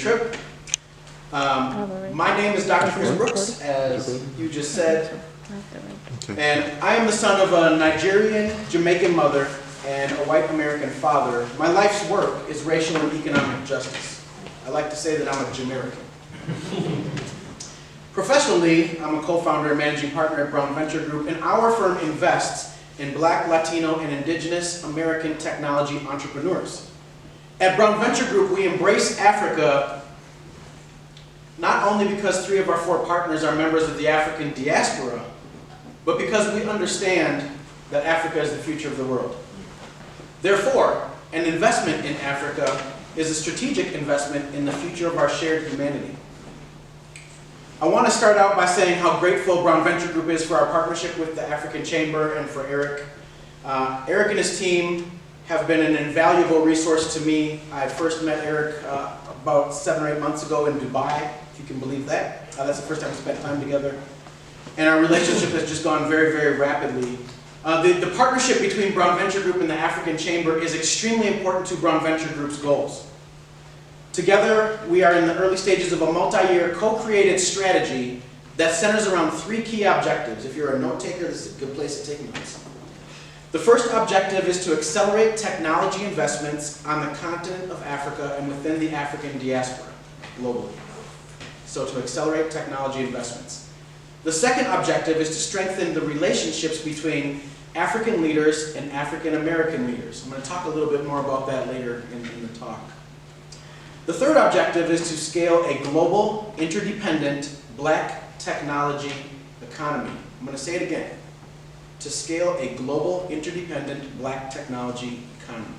trip. My name is Dr. Chris Brooks, as you just said, and I am the son of a Nigerian Jamaican mother and a white American father. My life's work is racial and economic justice. I like to say that I'm a Jamaican. Professionally, I'm a co-founder and managing partner at Brown Venture Group, and our firm invests in Black, Latino, and Indigenous American technology entrepreneurs. At Brown Venture Group, we embrace Africa not only because 3 of our 4 partners are members of the African diaspora, but because we understand that Africa is the future of the world. Therefore, an investment in Africa is a strategic investment in the future of our shared humanity. I want to start out by saying how grateful Brown Venture Group is for our partnership with the African Chamber and for Eric. Eric and his team have been an invaluable resource to me. I first met Eric about 7 or 8 months ago in Dubai, if you can believe that. That's the first time we spent time together. And our relationship has just gone very, very rapidly. The partnership between Brown Venture Group and the African Chamber is extremely important to Brown Venture Group's goals. Together, we are in the early stages of a multi-year co-created strategy that centers around 3 key objectives. If you're a note taker, this is a good place to take notes. The first objective is to accelerate technology investments on the continent of Africa and within the African diaspora globally. So to accelerate technology investments. The second objective is to strengthen the relationships between African leaders and African American leaders. I'm going to talk a little bit more about that later in the talk. The third objective is to scale a global, interdependent, Black technology economy. I'm going to say it again. To scale a global, interdependent, Black technology economy.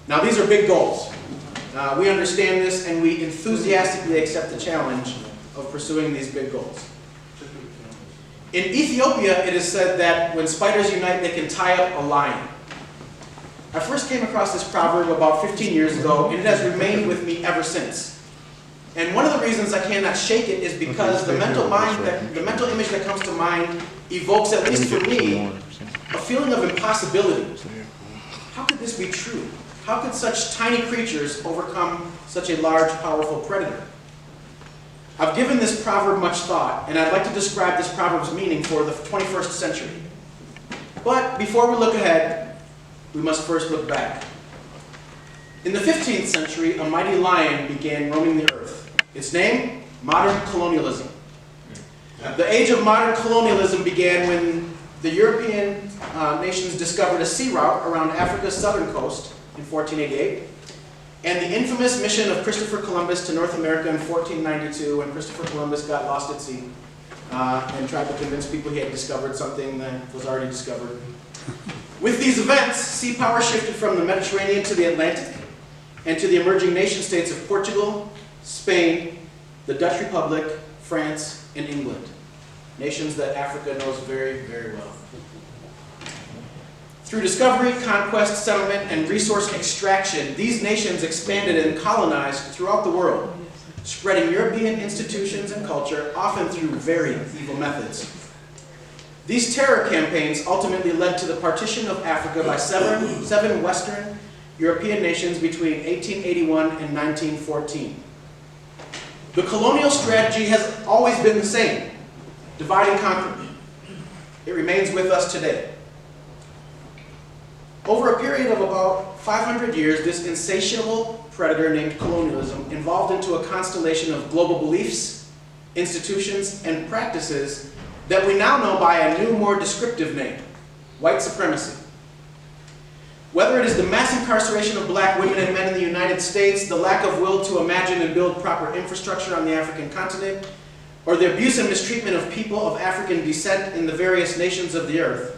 Now, these are big goals. We understand this, and we enthusiastically accept the challenge of pursuing these big goals. In Ethiopia, it is said that when spiders unite, they can tie up a lion. I first came across this proverb about 15 years ago, and it has remained with me ever since. And one of the reasons I cannot shake it is because the mental image that comes to mind evokes, at least for me, a feeling of impossibility. How could this be true? How could such tiny creatures overcome such a large, powerful predator? I've given this proverb much thought, and I'd like to describe this proverb's meaning for the 21st century. But before we look ahead, we must first look back. In the 15th century, a mighty lion began roaming the earth. Its name? Modern colonialism. The age of modern colonialism began when the European nations discovered a sea route around Africa's southern coast in 1488, and the infamous mission of Christopher Columbus to North America in 1492, when Christopher Columbus got lost at sea and tried to convince people he had discovered something that was already discovered. With these events, sea power shifted from the Mediterranean to the Atlantic and to the emerging nation states of Portugal, Spain, the Dutch Republic, France, and England. Nations that Africa knows very, very well. Through discovery, conquest, settlement, and resource extraction, these nations expanded and colonized throughout the world, spreading European institutions and culture, often through very evil methods. These terror campaigns ultimately led to the partition of Africa by seven Western European nations between 1881 and 1914. The colonial strategy has always been the same: divide and conquer. It remains with us today. Over a period of about 500 years, this insatiable predator named colonialism evolved into a constellation of global beliefs, institutions, and practices that we now know by a new, more descriptive name: white supremacy. Whether it is the mass incarceration of Black women and men in the United States, the lack of will to imagine and build proper infrastructure on the African continent, or the abuse and mistreatment of people of African descent in the various nations of the earth,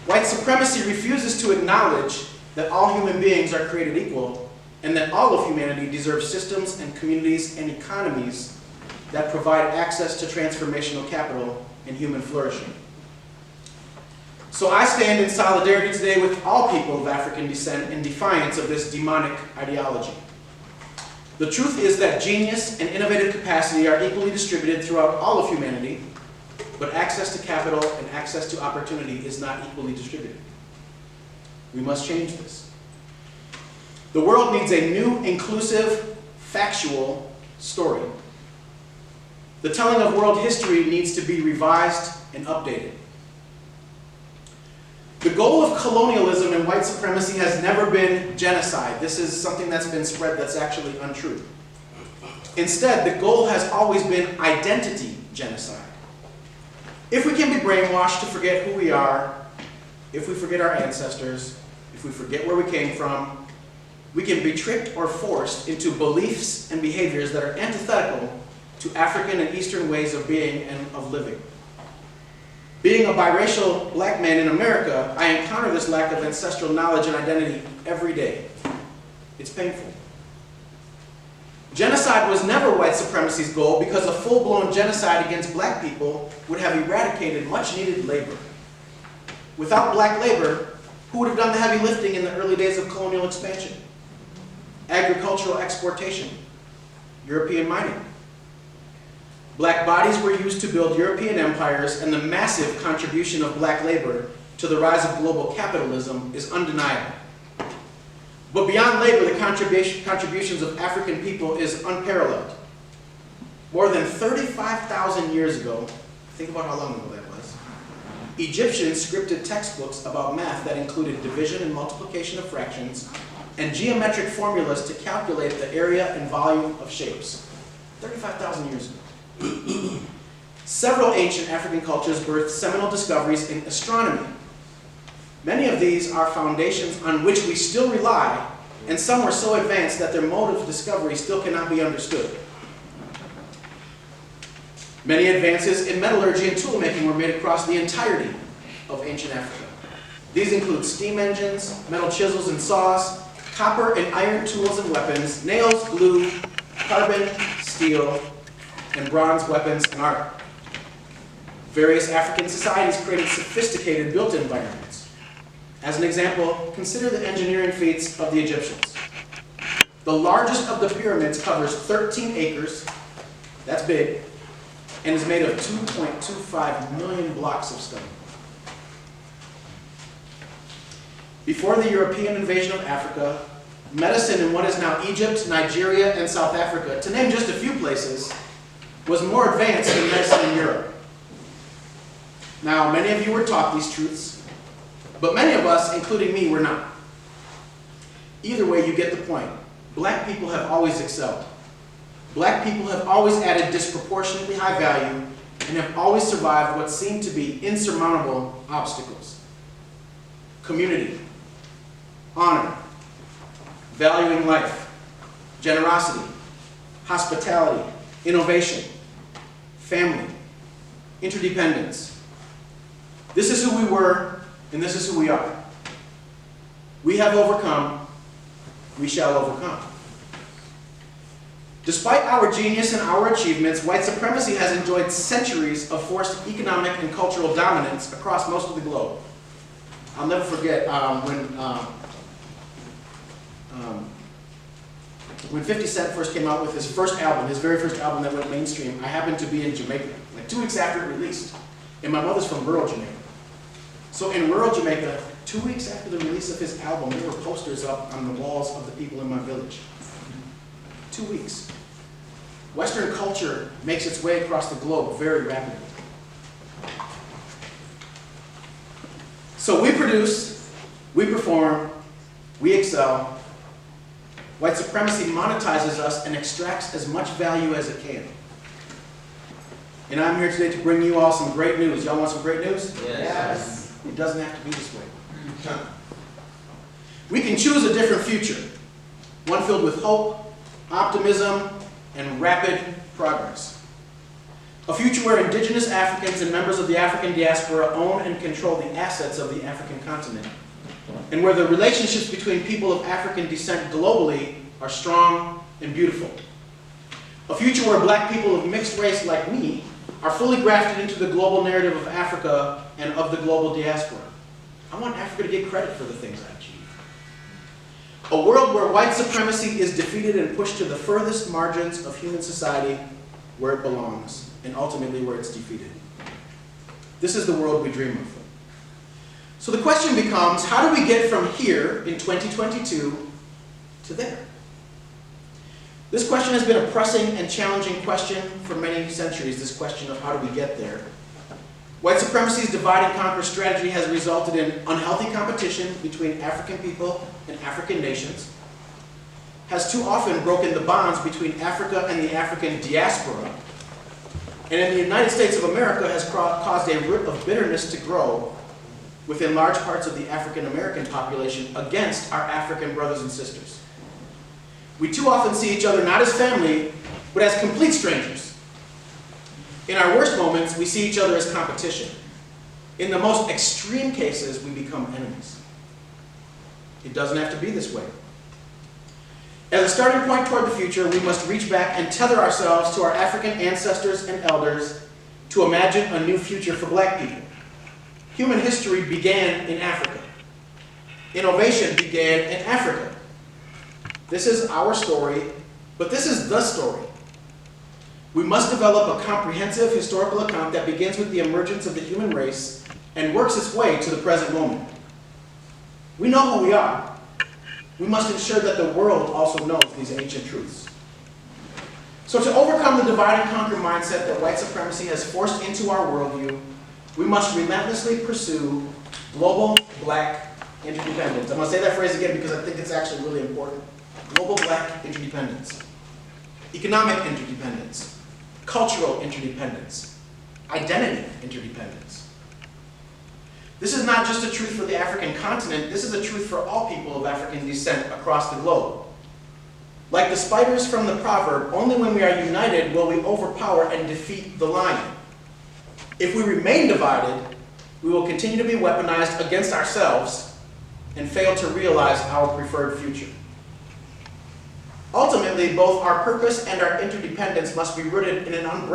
white supremacy refuses to acknowledge that all human beings are created equal and that all of humanity deserves systems and communities and economies that provide access to transformational capital and human flourishing. So I stand in solidarity today with all people of African descent in defiance of this demonic ideology. The truth is that genius and innovative capacity are equally distributed throughout all of humanity, but access to capital and access to opportunity is not equally distributed. We must change this. The world needs a new, inclusive, factual, story. The telling of world history needs to be revised and updated. The goal of colonialism and white supremacy has never been genocide. This is something that's been spread that's actually untrue. Instead, the goal has always been identity genocide. If we can be brainwashed to forget who we are, if we forget our ancestors, if we forget where we came from, we can be tricked or forced into beliefs and behaviors that are antithetical to African and Eastern ways of being and of living. Being a biracial black man in America, I encounter this lack of ancestral knowledge and identity every day. It's painful. Genocide was never white supremacy's goal because a full-blown genocide against black people would have eradicated much-needed labor. Without black labor, who would have done the heavy lifting in the early days of colonial expansion? Agricultural exportation, European mining. Black bodies were used to build European empires, and the massive contribution of black labor to the rise of global capitalism is undeniable. But beyond labor, the contributions of African people is unparalleled. More than 35,000 years ago, think about how long ago that was, Egyptians scripted textbooks about math that included division and multiplication of fractions and geometric formulas to calculate the area and volume of shapes. 35,000 years ago. Several ancient African cultures birthed seminal discoveries in astronomy. Many of these are foundations on which we still rely, and some were so advanced that their mode of discovery still cannot be understood. Many advances in metallurgy and toolmaking were made across the entirety of ancient Africa. These include steam engines, metal chisels and saws, copper and iron tools and weapons, nails, glue, carbon, steel, and bronze weapons and art. Various African societies created sophisticated built environments. As an example, consider the engineering feats of the Egyptians. The largest of the pyramids covers 13 acres, that's big, and is made of 2.25 million blocks of stone. Before the European invasion of Africa, medicine in what is now Egypt, Nigeria, and South Africa, to name just a few places, was more advanced than medicine in Europe. Now, many of you were taught these truths, but many of us, including me, were not. Either way, you get the point. Black people have always excelled. Black people have always added disproportionately high value and have always survived what seemed to be insurmountable obstacles. Community, honor, valuing life, generosity, hospitality, innovation, family, interdependence. This is who we were, and this is who we are. We have overcome, we shall overcome. Despite our genius and our achievements, white supremacy has enjoyed centuries of forced economic and cultural dominance across most of the globe. I'll never forget when 50 Cent first came out with his first album, his very first album that went mainstream. I happened to be in Jamaica, like 2 weeks after it released. And my mother's from rural Jamaica. So in rural Jamaica, 2 weeks after the release of his album, there were posters up on the walls of the people in my village. 2 weeks. Western culture makes its way across the globe very rapidly. So we produce, we perform, we excel. White supremacy monetizes us and extracts as much value as it can. And I'm here today to bring you all some great news. Y'all want some great news? Yes. It doesn't have to be this way. We can choose a different future. One filled with hope, optimism, and rapid progress. A future where indigenous Africans and members of the African diaspora own and control the assets of the African continent. And where the relationships between people of African descent globally are strong and beautiful. A future where black people of mixed race like me are fully grafted into the global narrative of Africa and of the global diaspora. I want Africa to get credit for the things I achieved. A world where white supremacy is defeated and pushed to the furthest margins of human society where it belongs, and ultimately where it's defeated. This is the world we dream of. So the question becomes, how do we get from here in 2022 to there? This question has been a pressing and challenging question for many centuries, this question of how do we get there. White supremacy's divide and conquer strategy has resulted in unhealthy competition between African people and African nations, has too often broken the bonds between Africa and the African diaspora, and in the United States of America has caused a root of bitterness to grow within large parts of the African American population against our African brothers and sisters. We too often see each other not as family, but as complete strangers. In our worst moments, we see each other as competition. In the most extreme cases, we become enemies. It doesn't have to be this way. As a starting point toward the future, we must reach back and tether ourselves to our African ancestors and elders to imagine a new future for black people. Human history began in Africa. Innovation began in Africa. This is our story, but this is the story. We must develop a comprehensive historical account that begins with the emergence of the human race and works its way to the present moment. We know who we are. We must ensure that the world also knows these ancient truths. So to overcome the divide and conquer mindset that white supremacy has forced into our worldview, we must relentlessly pursue global black interdependence. I'm going to say that phrase again because I think it's actually really important. Global black interdependence. Economic interdependence. Cultural interdependence. Identity interdependence. This is not just a truth for the African continent, this is a truth for all people of African descent across the globe. Like the spiders from the proverb, only when we are united will we overpower and defeat the lion. If we remain divided, we will continue to be weaponized against ourselves and fail to realize our preferred future. Ultimately, both our purpose and our interdependence must be rooted in an unbreakable